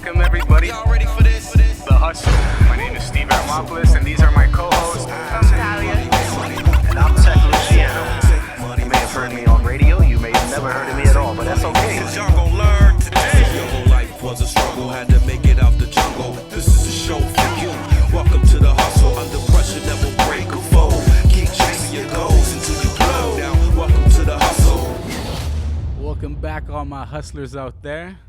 Welcome everybody. Y'all ready for this? The Hustle. My name is Steve Aramopoulos, and these are my co-hosts. I'm Talia. And I'm Untitled Chapter. You may have heard me on radio, you may have never heard of me at all, but that's okay. Cause y'all gon' learn today. Your whole life was a struggle, had to make it out the jungle. This is a show for you. Welcome to the hustle. Under pressure, never break a fold. Keep chasing your goals until you blow. Now, welcome to the hustle. Welcome back, all my hustlers out there.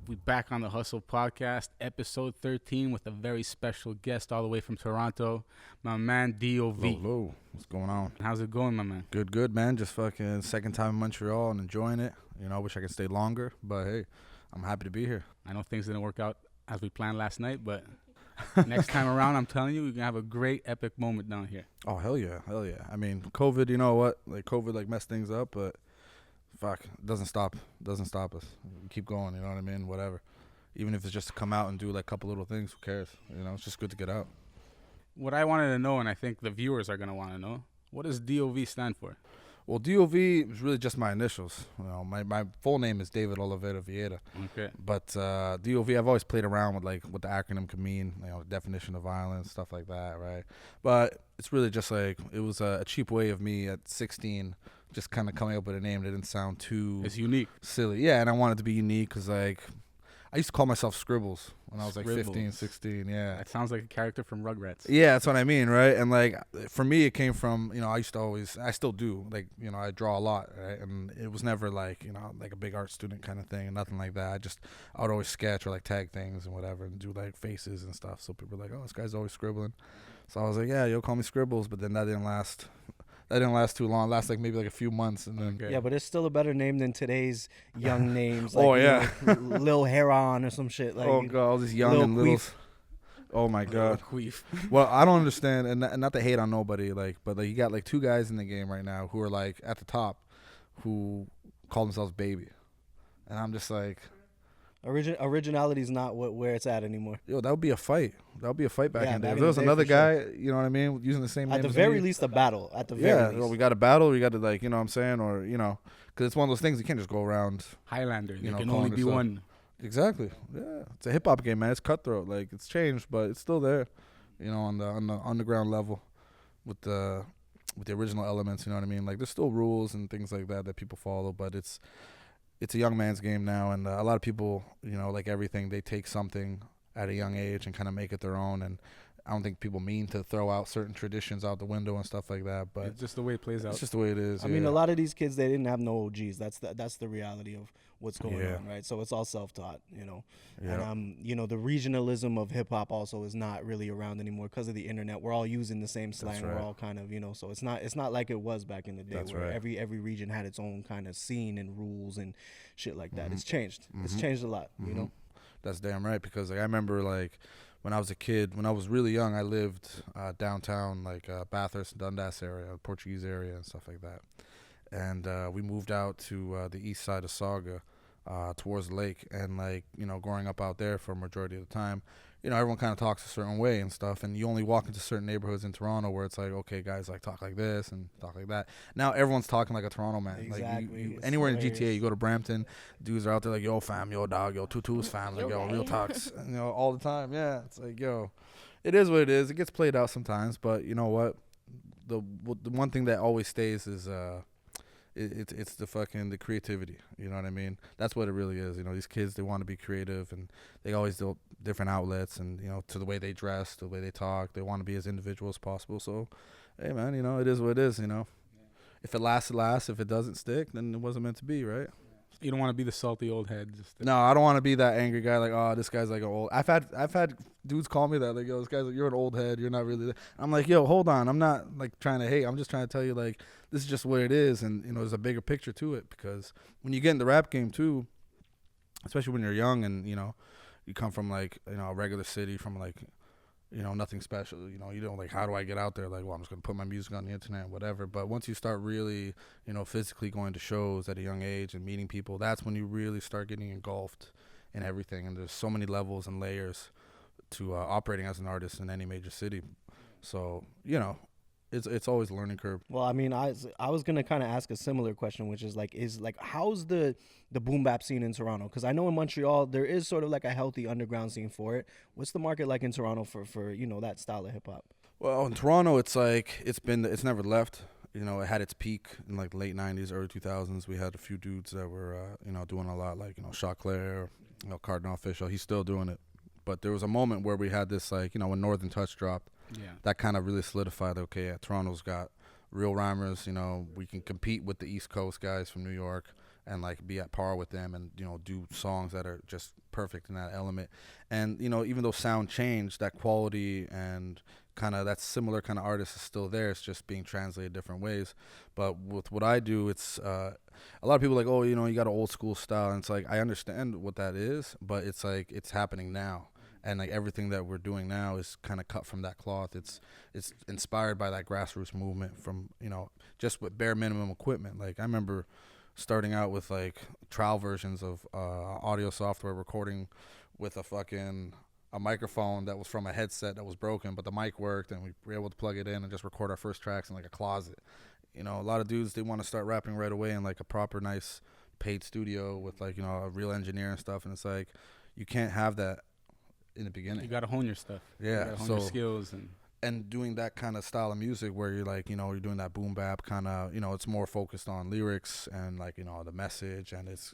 We back on the Hustle Podcast, episode 13, with a very special guest all the way from Toronto, my man D.O.V. Hello. What's going on? How's it going, my man? Good, man. Just fucking second time in Montreal and enjoying it. You know, I wish I could stay longer, but hey, I'm happy to be here. I know things didn't work out as we planned last night, but next time around, I'm telling you, we're going to have a great, epic moment down here. Oh, hell yeah. I mean, COVID, you know what? Like, COVID, messed things up, but fuck, it doesn't stop us. We keep going, you know what I mean? Whatever. Even if it's just to come out and do, like, a couple little things, who cares? You know, it's just good to get out. What I wanted to know, and I think the viewers are going to want to know, what does D.O.V. stand for? Well, D.O.V. is really just my initials. You know, my full name is David Oliveira Vieira. Okay. But D.O.V. I've always played around with like what the acronym could mean, you know, definition of violence, stuff like that, right? But it's really just like it was a cheap way of me at 16 just kind of coming up with a name that didn't sound too It's unique. silly. Yeah, and I wanted to be unique because like I used to call myself Scribbles when I was like Scribbles. 15, 16. Yeah. That sounds like a character from Rugrats. Yeah, that's what I mean, right? And like for me, it came from, you know, I still do, like, you know, I draw a lot, right? And it was never like, you know, like a big art student kind of thing, nothing like that. I would always sketch or like tag things and whatever and do like faces and stuff. So people were like, oh, this guy's always scribbling. So I was like, yeah, you'll call me Scribbles. But then that didn't last too long. It lasted like maybe like a few months, and then Yeah, but it's still a better name than today's young names. Oh, Like, yeah. Lil Heron or some shit. Like, oh god, all these young Lil and little. Queef. Oh my god. Queef. Well, I don't understand, and not to hate on nobody, like, but like you got like two guys in the game right now who are like at the top, who call themselves Baby, and I'm just like, Originality is not where it's at anymore. yo, that would be a fight. That would be a fight back Yeah, in the day. back If in there was the day, another for guy, you know what I mean, using the same name At the as very me, least, a battle. At the yeah, very least. well, we got to battle. We got to, like, you know what I'm saying, or you know, because it's one of those things you can't just go around. Highlander. You There know, can calling only be yourself- one. Exactly. Yeah, it's a hip hop game, man. It's cutthroat. Like, it's changed, but it's still there. You know, on the underground level, with the original elements. You know what I mean? Like, there's still rules and things like that people follow, but it's a young man's game now, and a lot of people, you know, like everything, they take something at a young age and kind of make it their own. And I don't think people mean to throw out certain traditions out the window and stuff like that, but It's just the way it plays out. it's just the way it is. I mean, a lot of these kids, they didn't have no OGs. That's the reality of what's going Yeah. on, right? So it's all self-taught, you know. Yeah. And you know, the regionalism of hip hop also is not really around anymore because of the internet. We're all using the same slang. right. We're all kind of, you know, so it's not like it was back in the day That's where right. every region had its own kind of scene and rules and shit like that. It's changed. It's changed a lot, you know. That's damn right, because like I remember, like, when I was a kid, when I was really young, I lived downtown, like Bathurst, Dundas area, Portuguese area, and stuff like that. And we moved out to the east side of Sauga, towards the lake. And, like, you know, growing up out there for a majority of the time, you know, everyone kind of talks a certain way and stuff. And you only walk into certain neighborhoods in Toronto where it's like, okay, guys, like, talk like this and talk like that. Now everyone's talking like a Toronto man. Exactly. Like, It's anywhere in hilarious. GTA, you go to Brampton, dudes are out there like, yo, fam, yo, dog, yo, tutus, fam, like, yo, real talks, you know, all the time. Yeah, it's like, yo, it is what it is. It gets played out sometimes, but you know what? The one thing that always stays is it's the creativity. You know what I mean? That's what it really is. You know, these kids, they want to be creative, and they always do different outlets, and, you know, to the way they dress, the way they talk, they want to be as individual as possible. So, hey, man, you know, it is what it is. You know, if it lasts, it lasts. If it doesn't stick, then it wasn't meant to be, right? You don't want to be the salty old head. No, I don't want to be that angry guy. Like, oh, this guy's like an old. I've had dudes call me that. Like, yo, this guy's like, you're an old head. You're not really. I'm like, yo, hold on. I'm not like trying to hate. I'm just trying to tell you, like, this is just what it is, and you know, there's a bigger picture to it. Because when you get in the rap game too, especially when you're young, and you know, you come from like, you know, a regular city, from like, you know, nothing special. You know, you don't like, how do I get out there? Like, well, I'm just gonna put my music on the internet, whatever. But once you start really, you know, physically going to shows at a young age and meeting people, that's when you really start getting engulfed in everything. And there's so many levels and layers to operating as an artist in any major city. So, you know, it's always a learning curve. Well, I mean, I was gonna kind of ask a similar question, which is how's the Boombap scene in Toronto? Because I know in Montreal there is sort of like a healthy underground scene for it. What's the market like in Toronto for that style of hip hop? Well, in Toronto, it's like it's never left. You know, it had its peak in like the late '90s, early 2000s. We had a few dudes that were doing a lot, like Shot Claire, Cardinal Official. He's still doing it, but there was a moment where we had this when Northern Touch dropped. Yeah. That kind of really solidified. Okay, yeah, Toronto's got real rhymers. We can compete with the East Coast guys from New York and like be at par with them, and do songs that are just perfect in that element. And even though sound changed, that quality and kind of that similar kind of artist is still there. It's just being translated different ways. But with what I do, it's a lot of people like, oh, you got an old school style, and it's like I understand what that is, but it's like it's happening now. And like everything that we're doing now is kind of cut from that cloth. It's inspired by that grassroots movement from just with bare minimum equipment. Like I remember starting out with like trial versions of audio software, recording with a microphone that was from a headset that was broken, but the mic worked, and we were able to plug it in and just record our first tracks in like a closet. A lot of dudes, they want to start rapping right away in like a proper nice paid studio with like a real engineer and stuff, and it's like you can't have that in the beginning. You gotta hone your stuff. Yeah, you gotta hone your skills and doing that kind of style of music where you're like you're doing that boom bap kind of it's more focused on lyrics and like the message, and it's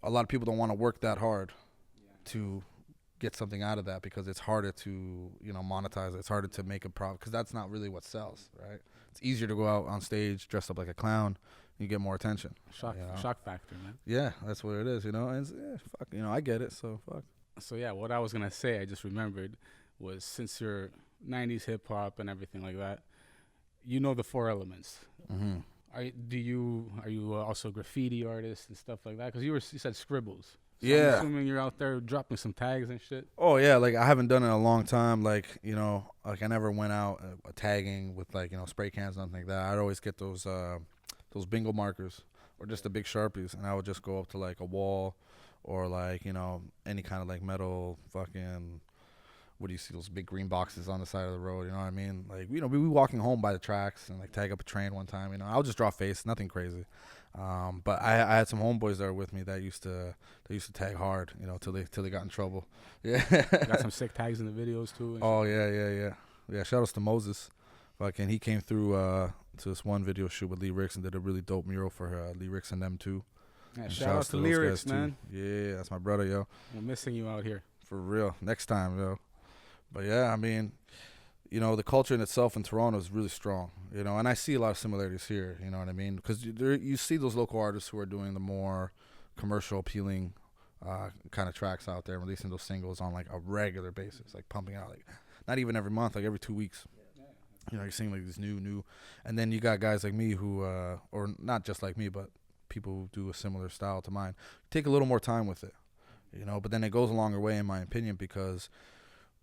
a lot of people don't want to work that hard to get something out of that because it's harder to monetize it. It's harder to make a profit because that's not really what sells, right? It's easier to go out on stage dressed up like a clown. You get more attention. Shock factor, man. Yeah, that's what it is, and it's, fuck, I get it, so fuck. So yeah, what I was gonna say, I just remembered, was since you're 90s hip hop and everything like that, the four elements. Mm-hmm. Are you also a graffiti artist and stuff like that? Because you said scribbles. So Yeah. I'm assuming you're out there dropping some tags and shit. Oh yeah, like I haven't done it in a long time. Like like I never went out tagging with like spray cans, nothing like that. I'd always get those bingo markers or just the big Sharpies, and I would just go up to like a wall or like any kind of like metal fucking. What do you see, those big green boxes on the side of the road? You know what I mean? Like we be walking home by the tracks and like tag up a train one time. I'll just draw face, nothing crazy. But I had some homeboys that were with me that used to tag hard, till they got in trouble. Yeah. Got some sick tags in the videos too. Oh yeah. Shout outs to Moses. Fucking he came through to this one video shoot with Lyricist and did a really dope mural for Lyricist and them too. Yeah, shout out to Lyricist, man. Yeah, that's my brother, yo. We're missing you out here. For real. Next time, yo. But yeah, I mean, the culture in itself in Toronto is really strong, and I see a lot of similarities here, you know what I mean? Because you see those local artists who are doing the more commercial appealing kind of tracks out there, releasing those singles on like a regular basis, like pumping out like not even every month, like every 2 weeks. You're seeing like these new, and then you got guys like me who, or not just like me, but people who do a similar style to mine, take a little more time with it, but then it goes a longer way in my opinion because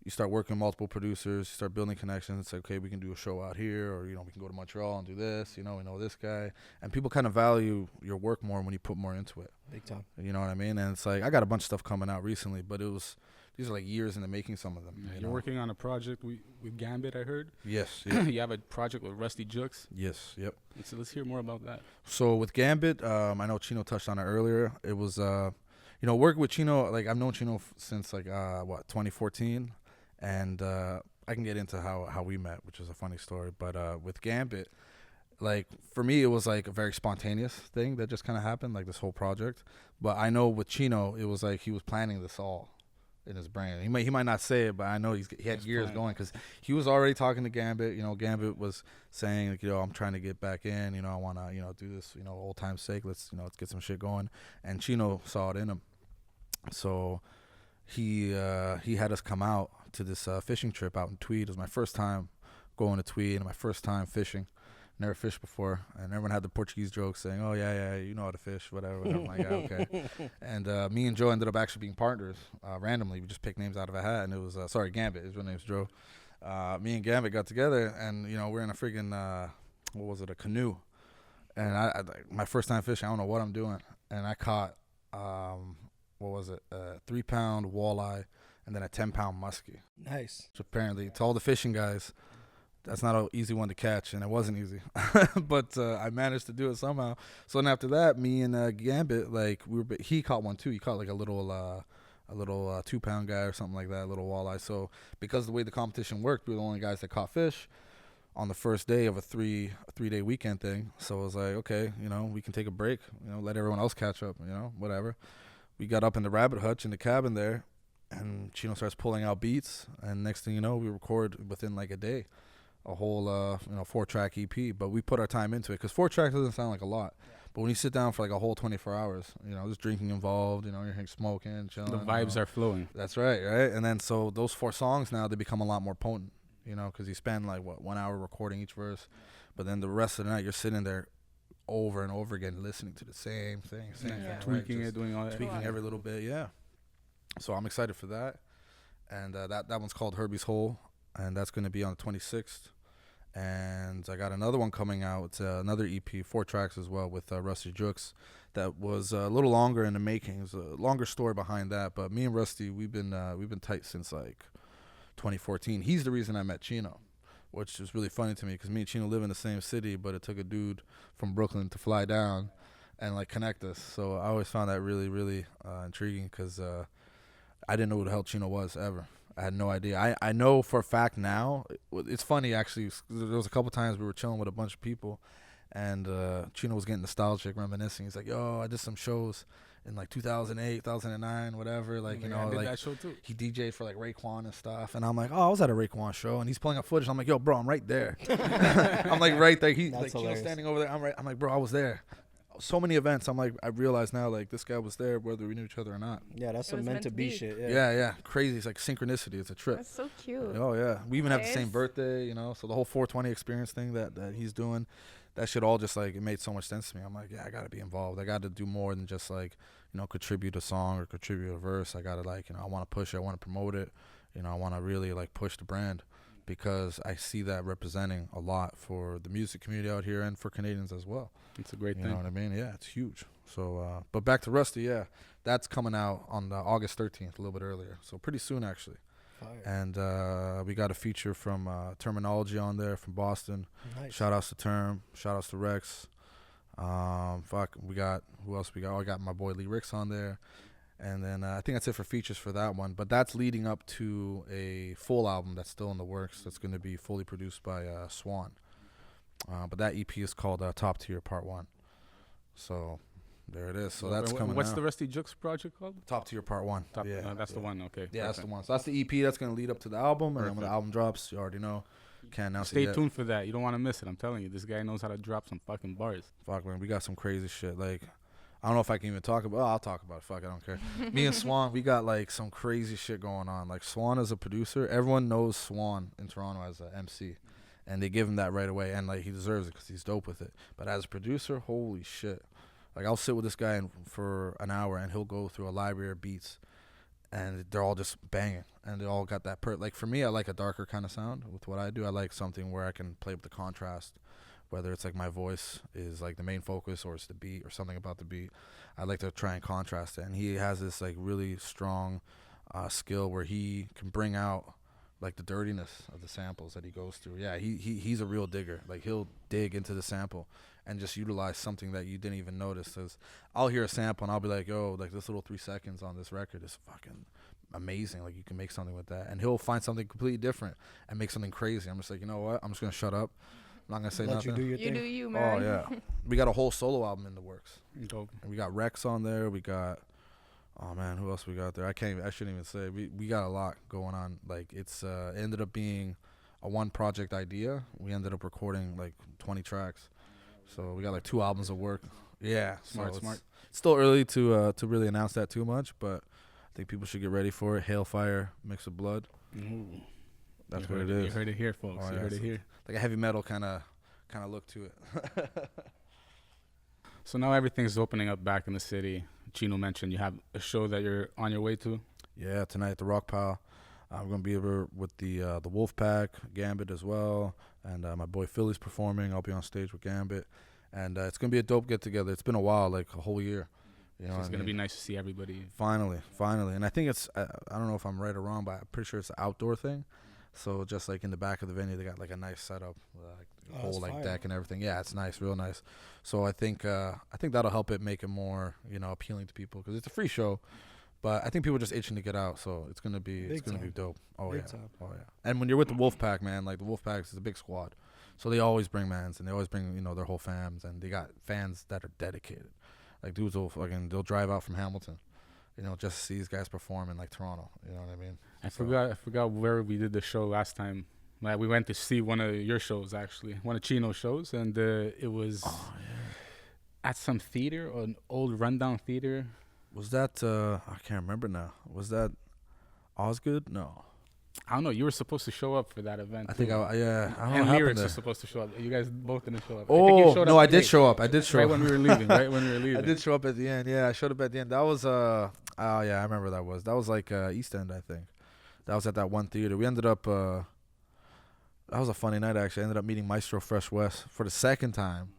you start working with multiple producers, you start building connections. It's like, okay, we can do a show out here, or, we can go to Montreal and do this, we know this guy. And people kind of value your work more when you put more into it. Big time. You know what I mean? And it's like, I got a bunch of stuff coming out recently, but these are like years in the making, some of them. You're working on a project with Gambit, I heard? Yes. You have a project with Ruste Juxx? Yes, yep. So let's hear more about that. So with Gambit, I know Chino touched on it earlier. It was, working with Chino, like I've known Chino since like, 2014. And I can get into how we met, which is a funny story. But with Gambit, like for me, it was like a very spontaneous thing that just kind of happened, like this whole project. But I know with Chino, it was like he was planning this all in his brain. He might not say it, but I know he had years going because he was already talking to Gambit. Gambit was saying like, I'm trying to get back in. I want to do this. Old time's sake. Let's get some shit going. And Chino saw it in him, so he had us come out to this fishing trip out in Tweed. It was my first time going to Tweed and my first time fishing. Never fished before, and everyone had the Portuguese jokes saying, "Oh yeah, you know how to fish, whatever." I'm like, yeah, okay. And me and Joe ended up actually being partners randomly. We just picked names out of a hat, and it was Gambit. His real name's Joe. Me and Gambit got together, and we're in a friggin' a canoe. And I my first time fishing, I don't know what I'm doing, and I caught a 3-pound walleye and then a 10-pound muskie. Nice. Which apparently, to all the fishing guys, that's not an easy one to catch, and it wasn't easy. But I managed to do it somehow. So then after that, me and Gambit, like he caught one too. He caught like a little 2-pound guy or something like that, a little walleye. So because of the way the competition worked, we were the only guys that caught fish on the first day of a three-day weekend thing. So it was like, okay, we can take a break, let everyone else catch up, whatever. We got up in the rabbit hutch in the cabin there, and Chino starts pulling out beats, and next thing you know, we record within like a day a whole 4-track EP. But we put our time into it, because 4 tracks doesn't sound like a lot. But when you sit down for like a whole 24 hours, there's drinking involved, you're smoking, chilling. The vibes are flowing. That's right? And then so those 4 songs now, they become a lot more potent, because you spend like 1 hour recording each verse. But then the rest of the night, you're sitting there over and over again, listening to the same thing. Tweaking it, doing all that. Tweaking every little bit, yeah. So I'm excited for that. And that one's called Herbie's Hole, and that's going to be on the 26th. And I got another one coming out. It's another EP, 4 tracks as well, with Ruste Juxx. That was a little longer in the making. There's a longer story behind that. But me and Rusty, we've been tight since like 2014. He's the reason I met Chino, which is really funny to me, because me and Chino live in the same city, but it took a dude from Brooklyn to fly down and like connect us. So I always found that really, really intriguing, because I didn't know who the hell Chino was ever. I had no idea. I know for a fact now. It's funny, actually. There was a couple times we were chilling with a bunch of people, and Chino was getting nostalgic, reminiscing. He's like, yo, I did some shows in like 2008, 2009, whatever. Like, I did like that show too. He DJ'd for like Raekwon and stuff. And I'm like, oh, I was at a Raekwon show, and he's pulling up footage. I'm like, yo, bro, I'm right there. I'm like right there. He's like, Chino's standing over there. I'm like, bro, I was there. So many events. I'm like, I realize now, like, this guy was there whether we knew each other or not. Yeah, that's some meant to be shit. Yeah, crazy. It's like synchronicity. It's a trip. That's so cute. Oh yeah, we even have the same birthday. So the whole 420 experience thing that he's doing, that shit all just like, it made so much sense to me. I'm like, yeah, I gotta be involved. I gotta do more than just like, contribute a song or contribute a verse. I gotta like, I want to push it. I want to promote it. I want to really like push the brand, because I see that representing a lot for the music community out here and for Canadians as well. It's a great thing. You know what I mean? Yeah, it's huge. So, but back to Rusty, yeah. That's coming out on August 13th, a little bit earlier. So pretty soon, actually. Fire. And we got a feature from Terminology on there from Boston. Nice. Shout outs to Term. Shout outs to Rex. We got, who else we got? Oh, I got my boy Lyricist on there. And then I think that's it for features for that one. But that's leading up to a full album that's still in the works. That's going to be fully produced by Swann. But that EP is called Top Tier Part 1. So there it is. So that's coming What's out. the Ruste Juxx project called? Top Tier Part 1. That's the one, okay. Yeah, that's the one. So that's the EP that's going to lead up to the album. And then when the album drops, you already know. Can't announce it yet. Stay tuned for that. You don't want to miss it. I'm telling you. This guy knows how to drop some fucking bars. Fuck, man. We got some crazy shit. Like, I don't know if I can even talk about it. I'll talk about it. Fuck, I don't care. Me and Swann, we got like some crazy shit going on. Like, Swann is a producer. Everyone knows Swann in Toronto as an MC. And they give him that right away. And like, he deserves it because he's dope with it. But as a producer, holy shit. Like, I'll sit with this guy for an hour, and he'll go through a library of beats. And they're all just banging. And they all got that like, for me, I like a darker kind of sound with what I do. I like something where I can play with the contrast. Whether it's like my voice is like the main focus, or it's the beat or something about the beat. I like to try and contrast it. And he has this like really strong skill where he can bring out like the dirtiness of the samples that he goes through. Yeah, he's a real digger. Like, he'll dig into the sample and just utilize something that you didn't even notice. Cause I'll hear a sample and I'll be like, yo, like this little 3 seconds on this record is fucking amazing. Like, you can make something with that. And he'll find something completely different and make something crazy. I'm just like, you know what? I'm just gonna shut up. I'm not gonna say nothing. You do your You thing. do you, man. Oh yeah, we got a whole solo album in the works. Dope. And we got Rex on there. We got, oh man, who else we got there? I shouldn't even say. We got a lot going on. Like, it ended up being a one project idea. We ended up recording like 20 tracks. So we got like 2 albums of work. Yeah, Smart. It's still early to really announce that too much, but I think people should get ready for it. Hailfire, Mix of Blood. Ooh. That's You what heard it is. You heard it here, folks. Oh, You yeah, heard it so here. Like a heavy metal kind of look to it. So now everything's opening up back in the city. Chino mentioned you have a show that you're on your way to. Yeah, tonight at the Rock Pile. We're going to be over with the Wolfpack, Gambit as well. And my boy Philly's performing. I'll be on stage with Gambit. And it's going to be a dope get-together. It's been a while, like a whole year. You know, So it's going to be nice to see everybody. Finally. And I think it's, I don't know if I'm right or wrong, but I'm pretty sure it's an outdoor thing. So just like in the back of the venue, they got like a nice setup, like that's whole like fire. deck and everything. Yeah, it's nice, real nice. So I think that'll help it make it more appealing to people because it's a free show. But I think people are just itching to get out, so it's gonna be time. dope. Oh Big yeah, time. oh yeah. And when you're with the Wolfpack, man, like the Wolfpack is a big squad, so they always bring mans and they always bring their whole fams, and they got fans that are dedicated. Like dudes they'll drive out from Hamilton, just to see these guys perform in like Toronto. You know what I mean? I forgot where we did the show last time. Like we went to see one of your shows actually, one of Chino's shows, and it was at some theater or an old rundown theater. Was that I can't remember now. Was that Osgood? No. I don't know. You were supposed to show up for that event. I think I don't know And what happened Lyrics there. was supposed to show up. You guys both didn't show up. Oh, no, I did show up. I did show right up. when we were leaving. Right when we were leaving. I did show up at the end. Yeah, I showed up at the end. That was oh yeah, I remember that was like East End, I think. That was at that one theater. We ended up that was a funny night actually. I ended up meeting Maestro Fresh West for the second time,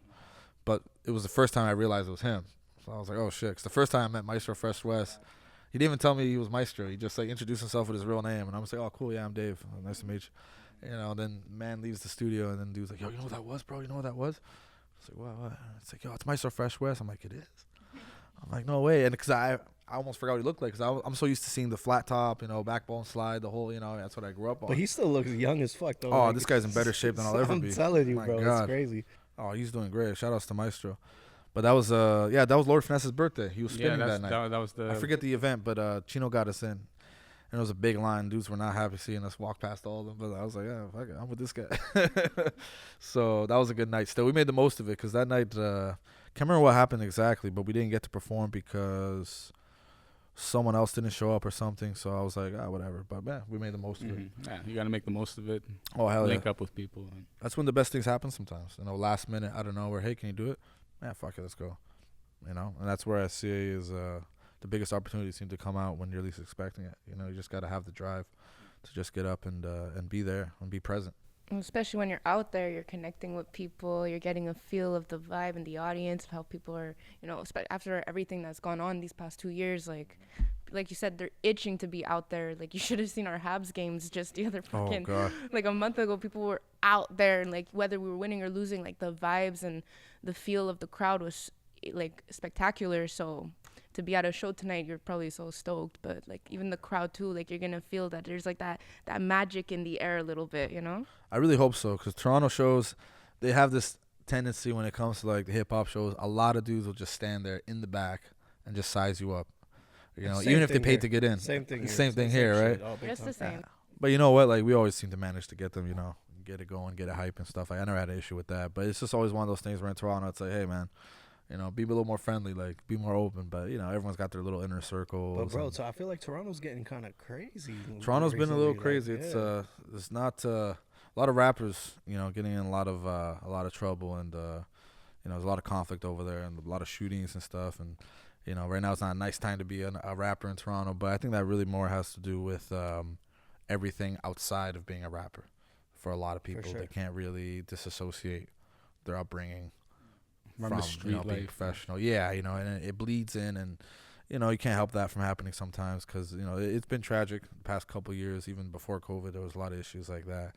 but it was the first time I realized it was him. So I was like, oh shit. 'Cause the first time I met Maestro Fresh West, he didn't even tell me he was Maestro. He just like introduced himself with his real name, and I was like, oh cool, yeah, I'm Dave. Nice to meet you. Then man leaves the studio, and then dude's like, yo, you know what that was, bro? You know what that was? I was like, what? It's like, yo, it's Maestro Fresh West. I'm like, it is. I'm like, no way. And because I almost forgot what he looked like because I'm so used to seeing the flat top, backbone slide, the whole, that's what I grew up on. But he still looks young as fuck, though. Oh, like, this guy's in better shape than I'll ever be. I'm telling you, My bro. God. It's crazy. Oh, he's doing great. Shout outs to Maestro. But that was that was Lord Finesse's birthday. He was spinning that night. That was the. I forget the event, but Chino got us in. And it was a big line. Dudes were not happy seeing us walk past all of them. But I was like, yeah, fuck it, I'm with this guy. So that was a good night. Still, we made the most of it because that night, can't remember what happened exactly, but we didn't get to perform because someone else didn't show up or something. So I was like, whatever. But yeah, we made the most of it. Yeah, you got to make the most of it. Oh, hell Link yeah. up with people. That's when the best things happen sometimes. Last minute, I don't know where, hey, can you do it? Yeah, fuck it, let's go. And that's where I see is the biggest opportunities seem to come out when you're least expecting it. You just got to have the drive to just get up and be there and be present. Especially when you're out there, you're connecting with people, you're getting a feel of the vibe and the audience, of how people are, after everything that's gone on these past 2 years, like you said, they're itching to be out there. Like, you should have seen our Habs games just the other fucking, like a month ago. People were out there, and like whether we were winning or losing, like the vibes and the feel of the crowd was like spectacular. So to be at a show tonight, you're probably so stoked, but like even the crowd too, like you're gonna feel that there's like that magic in the air a little bit, I really hope so, because Toronto shows, they have this tendency when it comes to like the hip hop shows. A lot of dudes will just stand there in the back and just size you up, even if they paid to get in. Same thing. Same thing here, right? Just the same. But you know what? Like, we always seem to manage to get them, get it going, get it hype and stuff. Like, I never had an issue with that. But it's just always one of those things where in Toronto, it's like, hey, man, be a little more friendly, like, be more open. But, everyone's got their little inner circle. But, bro, so I feel like Toronto's getting kind of crazy. Toronto's been a little recently, crazy. like, It's not a lot of rappers, getting in a lot of trouble. And, there's a lot of conflict over there and a lot of shootings and stuff. And, right now it's not a nice time to be a rapper in Toronto. But I think that really more has to do with everything outside of being a rapper. For a lot of people, sure. They can't really disassociate their upbringing From from the street being life. professional. Yeah, and it bleeds in, and you can't help that from happening sometimes because it's been tragic the past couple of years. Even before COVID, there was a lot of issues like that.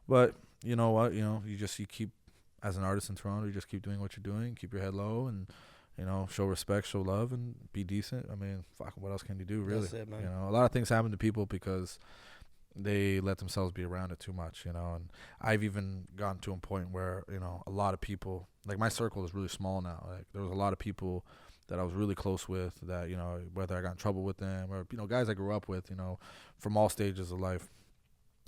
But you know what? You keep, as an artist in Toronto, you just keep doing what you're doing, keep your head low, and show respect, show love, and be decent. I mean, fuck, what else can you do, really? That's it, man. A lot of things happen to people because they let themselves be around it too much, and I've even gotten to a point where, a lot of people, like, my circle is really small now. Like, there was a lot of people that I was really close with that, whether I got in trouble with them or, guys I grew up with, from all stages of life.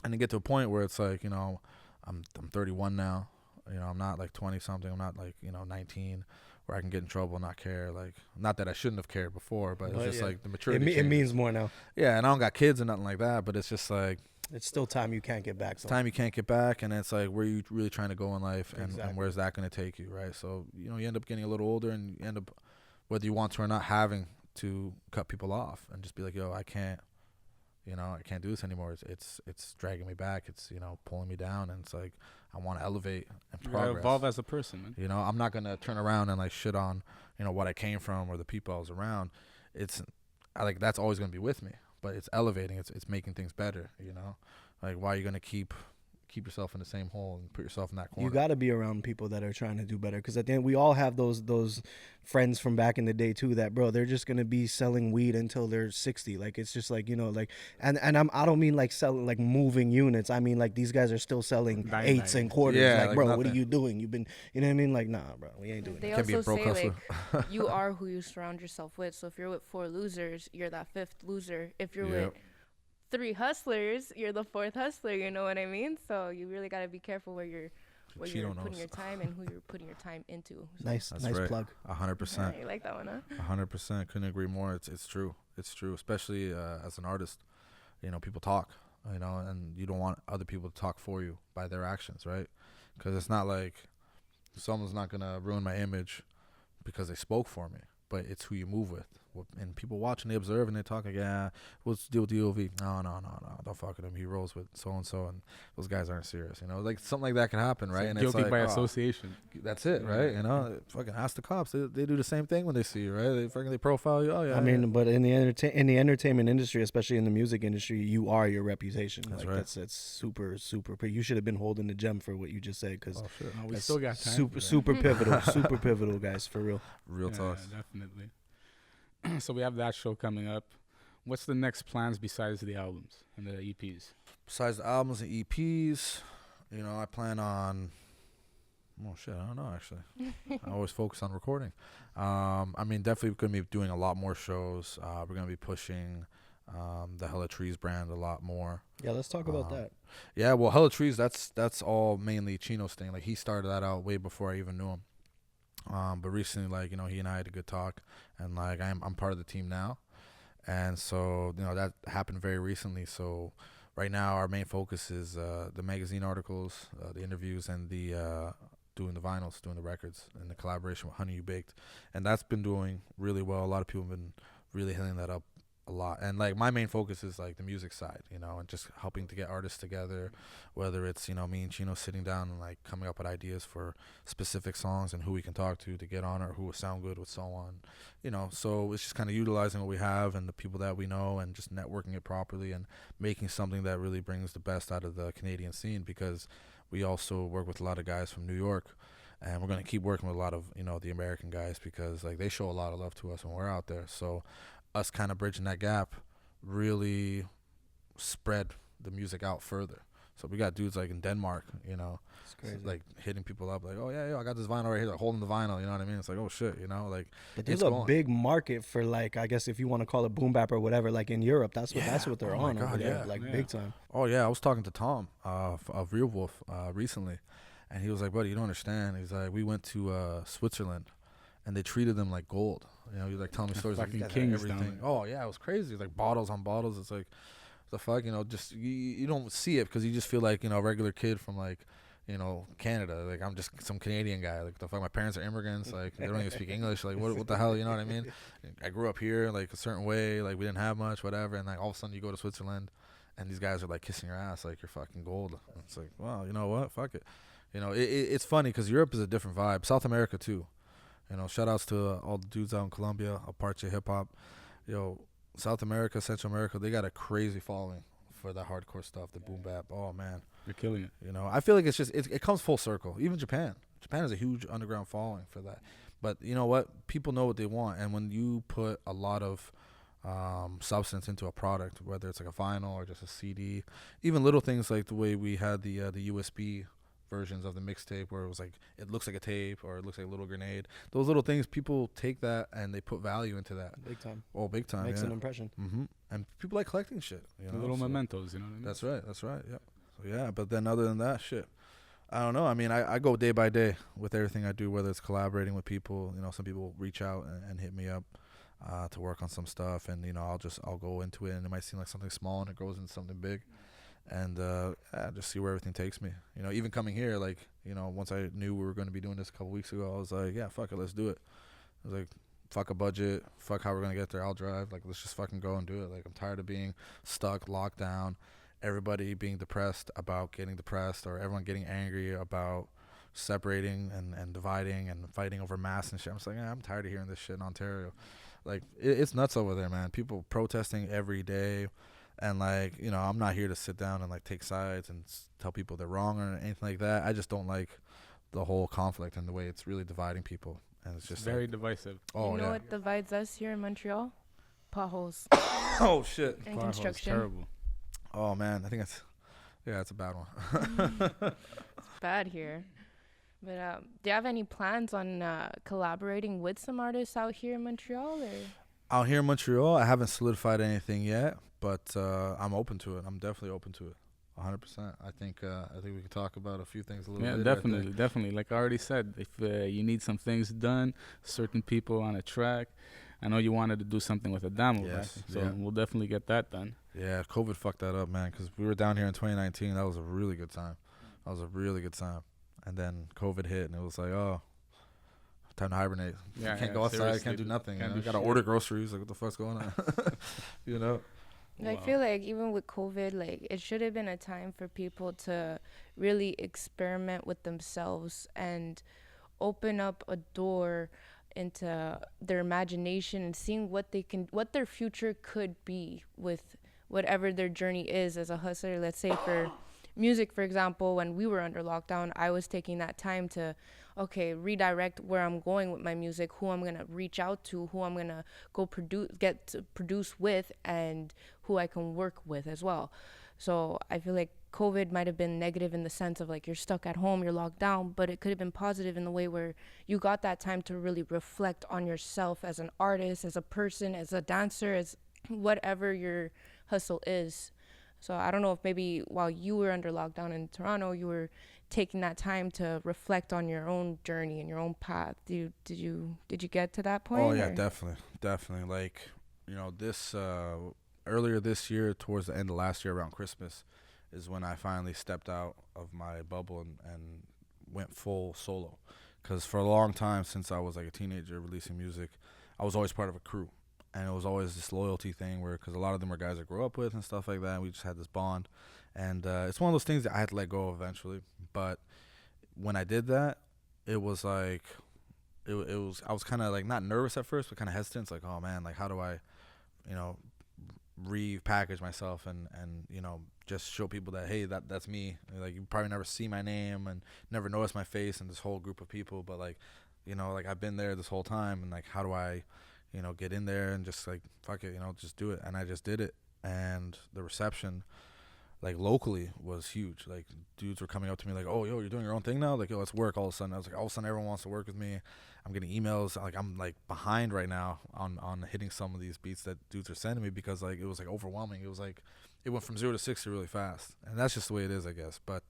And to get to a point where it's like, I'm 31 now, I'm not like 20 something, I'm not like, 19, where I can get in trouble and not care. Like, not that I shouldn't have cared before, but it's just like the maturity. It means more now. Yeah, and I don't got kids or nothing like that, but it's just like, It's still time you can't get back. it's time you can't get back, and it's like, where are you really trying to go in life, and Exactly. where's that going to take you, right? So, you end up getting a little older, and you end up, whether you want to or not, having to cut people off and just be like, yo, I can't do this anymore. It's dragging me back. It's, pulling me down, and it's like, I want to elevate and You gotta progress. evolve as a person, man. I'm not going to turn around and like shit on, what I came from or the people I was around. That's always going to be with me, but it's elevating. It's making things better, Like, why are you gonna keep yourself in the same hole and put yourself in that corner? You got to be around people that are trying to do better, because at the end we all have those friends from back in the day too that, bro, they're just gonna be selling weed until they're 60. Like, it's just like, like, and I don't mean like selling like moving units. I mean like these guys are still selling eights and quarters. Yeah, like, like bro, nothing. what are you doing? You've been, you know what I mean? Like, nah, bro, we ain't doing They that. Can't be a also broke say hustler. like you are who you surround yourself with. So if you're with 4 losers, you're that 5th loser. If you're with 3 hustlers, you're the 4th hustler. You know what I mean? So you really gotta be careful where you're Chino putting knows. your time and who you're putting your time into. So, Nice, That's nice right. plug. 100%. you like that one, huh? 100%. Couldn't agree more. It's true. It's true. Especially as an artist, people talk, and you don't want other people to talk for you by their actions, right? Because it's not like someone's not gonna ruin my image because they spoke for me, but it's who you move with. And people watch and they observe and they talk like, yeah, what's the deal with D.O.V? No, don't fuck with him. He rolls with so and so, and those guys aren't serious. Like something like that can happen, right? And Guilty it's like, by association. that's it, right? Fucking ask the cops. They do the same thing when they see you, right? They profile you. Oh yeah. I mean, but in the entertainment industry, especially in the music industry, you are your reputation. That's like, right. That's super, super. You should have been holding the gem for what you just said, because No, we still got time. super pivotal, super pivotal, guys, for real. Real talk. Definitely. So we have that show coming up. What's the next plans besides the albums and the EPs? Besides the albums and EPs, I plan on. Oh shit, I don't know actually. I always focus on recording. Definitely going to be doing a lot more shows. We're going to be pushing the Hella Trees brand a lot more. Yeah, let's talk about that. Yeah, well, Hella Trees, that's all mainly Chino's thing. Like, he started that out way before I even knew him. But recently, like, he and I had a good talk, and like I'm part of the team now, and so that happened very recently. So right now our main focus is the magazine articles, the interviews, and the doing the vinyls, doing the records, and the collaboration with Honey You Baked, and that's been doing really well. A lot of people have been really hitting that up a lot, and like my main focus is like the music side, and just helping to get artists together, whether it's me and Chino sitting down and like coming up with ideas for specific songs and who we can talk to get on, or who will sound good with so on, so it's just kind of utilizing what we have and the people that we know, and just networking it properly and making something that really brings the best out of the Canadian scene, because we also work with a lot of guys from New York, and we're going to keep working with a lot of the American guys, because like they show a lot of love to us when we're out there. So us kind of bridging that gap really spread the music out further. So we got dudes like in Denmark, It's crazy. like hitting people up like, oh yeah, I got this vinyl right here, like holding the vinyl, you know what I mean? It's like, oh shit, like But there's it's a going. big market for, like, I guess if you want to call it boom bap or whatever, like in Europe, that's what they're Oh my on over God, there, yeah. like Yeah. big time. Oh yeah, I was talking to Tom of Reelwolf recently, and he was like, buddy, you don't understand. He's like, we went to Switzerland, and they treated them like gold. He was like telling me stories like fucking you guys had kings down everything. there. Oh yeah, it was crazy. Like bottles on bottles. It's like the fuck, just you don't see it because you just feel like a regular kid from like Canada. Like I'm just some Canadian guy. Like the fuck, my parents are immigrants. Like they don't even speak English. Like what the hell, you know what I mean? I grew up here like a certain way. Like we didn't have much, whatever. And like all of a sudden you go to Switzerland, and these guys are like kissing your ass like you're fucking gold. And it's like, wow, you know what? Fuck it. It's funny because Europe is a different vibe. South America too. Shout outs to all the dudes out in Colombia, Apache hip hop. South America, Central America, they got a crazy following for the hardcore stuff, the boom bap. Oh man, You're killing it. I feel like it's just it comes full circle. Even Japan has a huge underground following for that. But you know what? People know what they want, and when you put a lot of substance into a product, whether it's like a vinyl or just a CD, even little things like the way we had the USB versions of the mixtape where it was like it looks like a tape or it looks like a little grenade. Those little things, people take that and they put value into that. Big time. Oh, big time. Makes yeah. an impression. And people like collecting shit. The little mementos, you know what I mean? That's right. That's right. Yeah. So yeah, but then other than that, shit, I don't know. I mean, I go day by day with everything I do, whether it's collaborating with people. Some people reach out and hit me up to work on some stuff, and I'll go into it, and it might seem like something small, and it grows into something big. And just see where everything takes me. Even coming here, like, once I knew we were going to be doing this a couple weeks ago, I was like, yeah, fuck it, let's do it. I was like, fuck a budget, fuck how we're going to get there, I'll drive. Like, let's just fucking go and do it. Like, I'm tired of being stuck, locked down, everybody being depressed about getting depressed, or everyone getting angry about separating and dividing and fighting over mass and shit. I'm just like, I'm tired of hearing this shit in Ontario. Like, it's nuts over there, man. People protesting every day. And like, you know, I'm not here to sit down and like take sides and tell people they're wrong or anything like that. I just don't like the whole conflict and the way it's really dividing people. And it's just very like, divisive. oh You know yeah. what divides us here in Montreal? Potholes Oh shit. and Potholes, construction. terrible. Oh man, I think it's a bad one. It's bad here. But do you have any plans on collaborating with some artists out here in Montreal? Or? Out here in Montreal, I haven't solidified anything yet, but I'm open to it. I'm definitely open to it. 100%. I think we can talk about a few things a little Yeah, later, I definitely, think. definitely. Like I already said, if you need some things done, certain people on a track, I know you wanted to do something with a demo, right? Yes, So yeah. we'll definitely get that done. Yeah, COVID fucked that up, man, because we were down here in 2019. That was a really good time. That was a really good time. And then COVID hit, and it was like, oh, time to hibernate. Yeah, Can't yeah, go outside, seriously, can't do nothing. can't You know? do Gotta shit. order groceries. Like, what the fuck's going on? You know? I feel like even with COVID, like it should have been a time for people to really experiment with themselves and open up a door into their imagination and seeing what their future could be with whatever their journey is as a hustler. Let's say for music, for example, when we were under lockdown, I was taking that time to redirect where I'm going with my music, who I'm gonna reach out to, who I'm gonna go get to produce with, and who I can work with as well. So I feel like COVID might have been negative in the sense of like you're stuck at home, you're locked down, but it could have been positive in the way where you got that time to really reflect on yourself as an artist, as a person, as a dancer, as whatever your hustle is. So I don't know if maybe while you were under lockdown in Toronto, you were taking that time to reflect on your own journey and your own path. Did you get to that point? Oh, yeah, or? definitely. Like, you know, this earlier this year, towards the end of last year, around Christmas, is when I finally stepped out of my bubble and went full solo. Because for a long time, since I was like a teenager releasing music, I was always part of a crew. And it was always this loyalty thing where, because a lot of them were guys I grew up with and stuff like that, and we just had this bond. And it's one of those things that I had to let go of eventually. But when I did that, it was like, I was kind of like not nervous at first, but kind of hesitant. It's like, oh man, like how do I, you know, repackage myself and you know, just show people that, hey, that's me. Like, you probably never see my name and never notice my face in this whole group of people, but like, you know, like I've been there this whole time, and like, how do I, you know, get in there and just like, fuck it, you know, just do it. And I just did it. And the reception, like locally, was huge. Like, dudes were coming up to me like, oh, yo, you're doing your own thing now? Like, yo, let's work. All of a sudden, I was like, all of a sudden, everyone wants to work with me. I'm getting emails. Like, I'm like behind right now on hitting some of these beats that dudes are sending me, because like it was like overwhelming. It was like, it went from 0 to 60 really fast. And that's just the way it is, I guess. But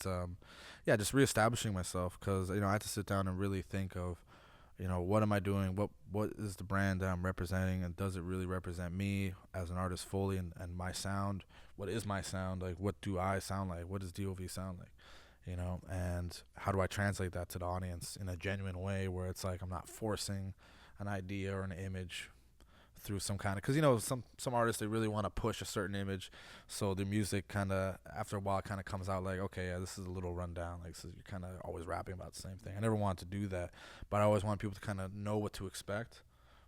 yeah, just reestablishing myself, because, you know, I had to sit down and really think of, you know, what am I doing? What is the brand that I'm representing? And does it really represent me as an artist fully, and my sound? What is my sound? Like, what do I sound like? What does D.O.V sound like? You know, and how do I translate that to the audience in a genuine way where it's like I'm not forcing an idea or an image through some kind of, because, you know, some artists, they really want to push a certain image, so their music kind of after a while kind of comes out like, okay, yeah, this is a little rundown, like, so you're kind of always rapping about the same thing. I never wanted to do that, but I always want people to kind of know what to expect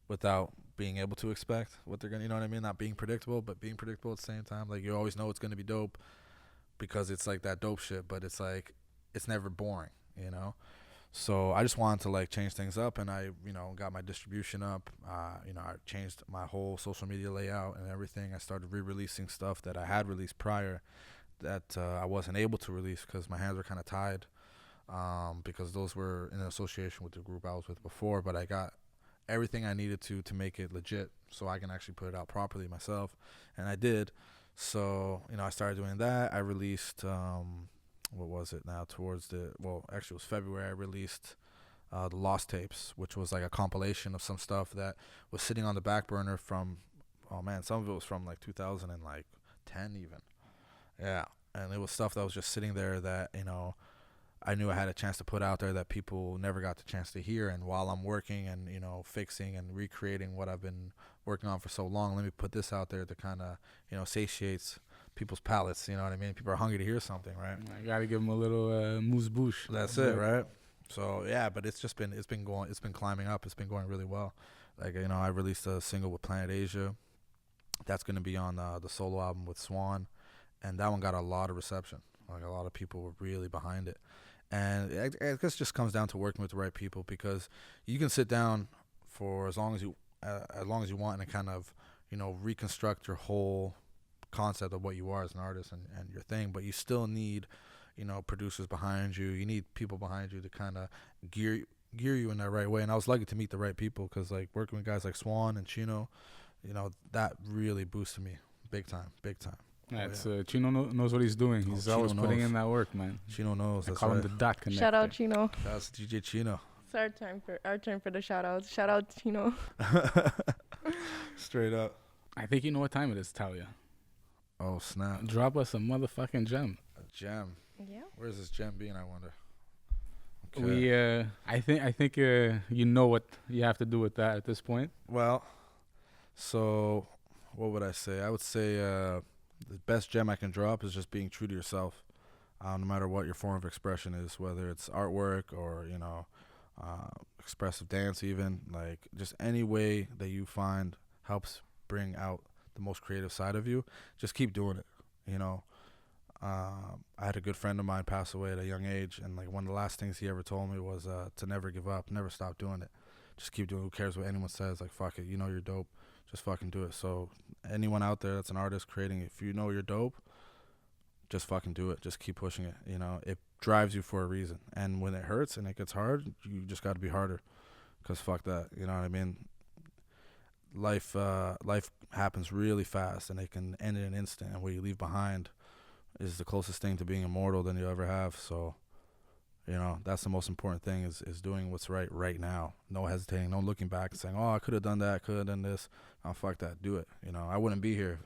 without being able to expect what they're gonna, you know what I mean, not being predictable, but being predictable at the same time. Like, you always know it's gonna be dope because it's like that dope shit, but it's like, it's never boring, you know. So I just wanted to like change things up, and I, you know, got my distribution up. You know, I changed my whole social media layout and everything. I started re-releasing stuff that I had released prior that I wasn't able to release because my hands were kind of tied, because those were in association with the group I was with before. But I got everything I needed to make it legit, so I can actually put it out properly myself, and I did. So, you know, I started doing that. I released what was it now, actually it was February, I released the Lost Tapes, which was like a compilation of some stuff that was sitting on the back burner from, oh man, some of it was from like 2010 even. Yeah, and it was stuff that was just sitting there that, you know, I knew I had a chance to put out there that people never got the chance to hear. And while I'm working and, you know, fixing and recreating what I've been working on for so long, let me put this out there to kind of, you know, satiates people's palates, you know what I mean? People are hungry to hear something, right? I gotta give them a little moose bouche. That's it, right? So yeah, but it's been climbing up. It's been going really well. Like, you know, I released a single with Planet Asia, That's going to be on the solo album with Swann, and that one got a lot of reception. Like, a lot of people were really behind it. And I guess it just comes down to working with the right people, because you can sit down for as long as you want and kind of, you know, reconstruct your whole concept of what you are as an artist and your thing, but you still need, you know, producers behind you. You need people behind you to kind of gear you in that right way. And I was lucky to meet the right people, because like working with guys like Swann and Chino, you know, that really boosted me big time. That's Chino knows what he's doing. He's always putting in that work, man. Chino knows. I That's call him right. the dot connector. Shout out Chino. That's DJ Chino. It's our turn for the shout outs. Shout out Chino. Straight up. I think you know what time it is, Talia. Oh snap! Drop us a motherfucking gem. A gem. Yeah. Where's this gem being, I wonder? I think you know what you have to do with that at this point. Well, so what would I say? I would say the best gem I can drop is just being true to yourself, no matter what your form of expression is, whether it's artwork or, you know, expressive dance, even like just any way that you find helps bring out the most creative side of you. Just keep doing it, you know. I had a good friend of mine pass away at a young age, and like one of the last things he ever told me was to never give up, never stop doing it. Just keep doing it. Who cares what anyone says? Like, fuck it, you know you're dope. Just fucking do it. So anyone out there that's an artist creating, if you know you're dope, just fucking do it. Just keep pushing it. You know, it drives you for a reason. And when it hurts and it gets hard, you just got to be harder, because fuck that. You know what I mean? Life happens really fast, and it can end in an instant. And what you leave behind is the closest thing to being immortal than you'll ever have. So, you know, that's the most important thing, is doing what's right now. No hesitating, no looking back and saying, oh, I could have done that, could have done this. Oh, fuck that, do it. You know, I wouldn't be here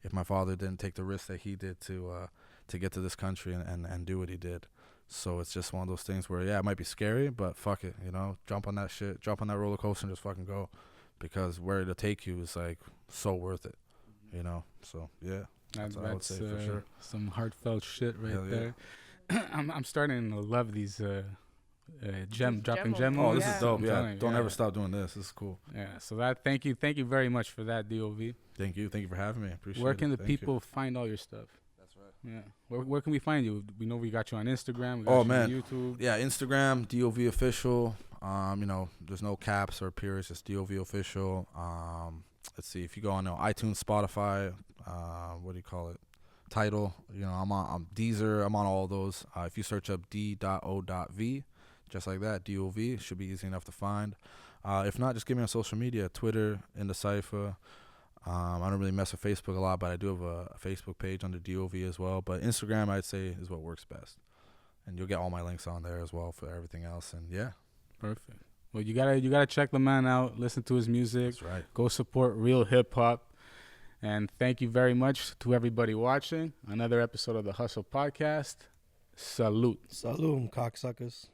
if my father didn't take the risk that he did to get to this country and do what he did. So it's just one of those things where, yeah, it might be scary, but fuck it, you know, jump on that shit, jump on that roller coaster and just fucking go, because where it'll take you is like so worth it, you know. So yeah. That's what I would say for sure. Some heartfelt shit right Hell yeah. there. I'm starting to love these dropping Gem gem. Oh, this Yeah. is dope. I'm Yeah, telling you, don't yeah. ever stop doing this. This is cool. Yeah, so that thank you very much for that, D.O.V. Thank you for having me. Appreciate it. Where can the Thank you. people find all your stuff? That's right. Yeah, where can we find you? We know we got you on Instagram. We got Oh, you man. on YouTube. Yeah, Instagram, D.O.V official. You know, there's no caps or periods, just D.O.V official. Let's see, if you go on iTunes, Spotify, what do you call it? Tidal, you know, I'm Deezer, I'm on all those. If you search up D.O.V, just like that, D.O.V, it should be easy enough to find. If not, just give me on social media, Twitter, in the Cypher. I don't really mess with Facebook a lot, but I do have a Facebook page under D.O.V as well. But Instagram, I'd say, is what works best. And you'll get all my links on there as well for everything else. And yeah. Perfect. Well, you gotta check the man out, listen to his music. That's right. Go support real hip hop. And thank you very much to everybody watching another episode of the Hustle Podcast. Salute. Salud, cocksuckers.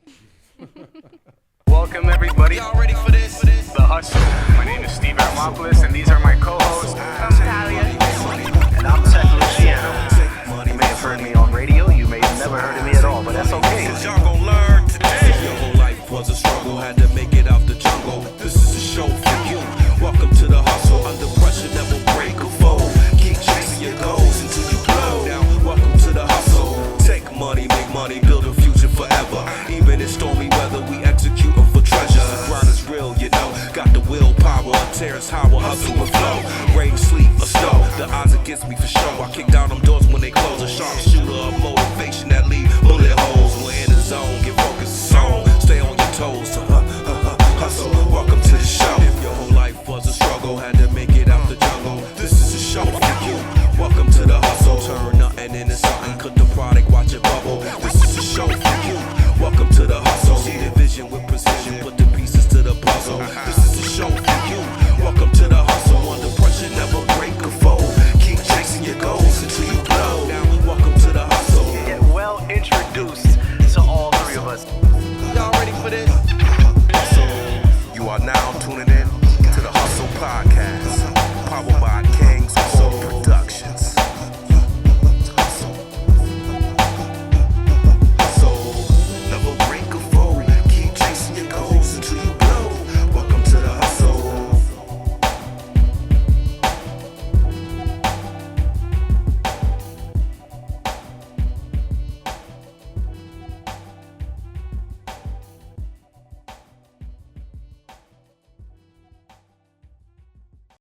Welcome everybody. Y'all ready for this? The Hustle. My name is Steve Hermopoulos, and these are my co-hosts. And I'm Untitled Chapter. You may have heard me on radio, you may have never heard of me at all, but that's okay. Cause y'all gon' learn today. Your whole life was a struggle, had to make it out the jungle. This is a show for you. Welcome to the hustle, under pressure that will break a foe. Keep chasing your goals until you blow. Now, welcome to the hustle. Take money, make money, build a future forever. Even in stormy weather, we execute for treasure. The grind is real, you know. Got the willpower, Terrence Howard, hustle and flow. Rain, sleet, or snow, the odds against me for sure. I kick down them doors when they close.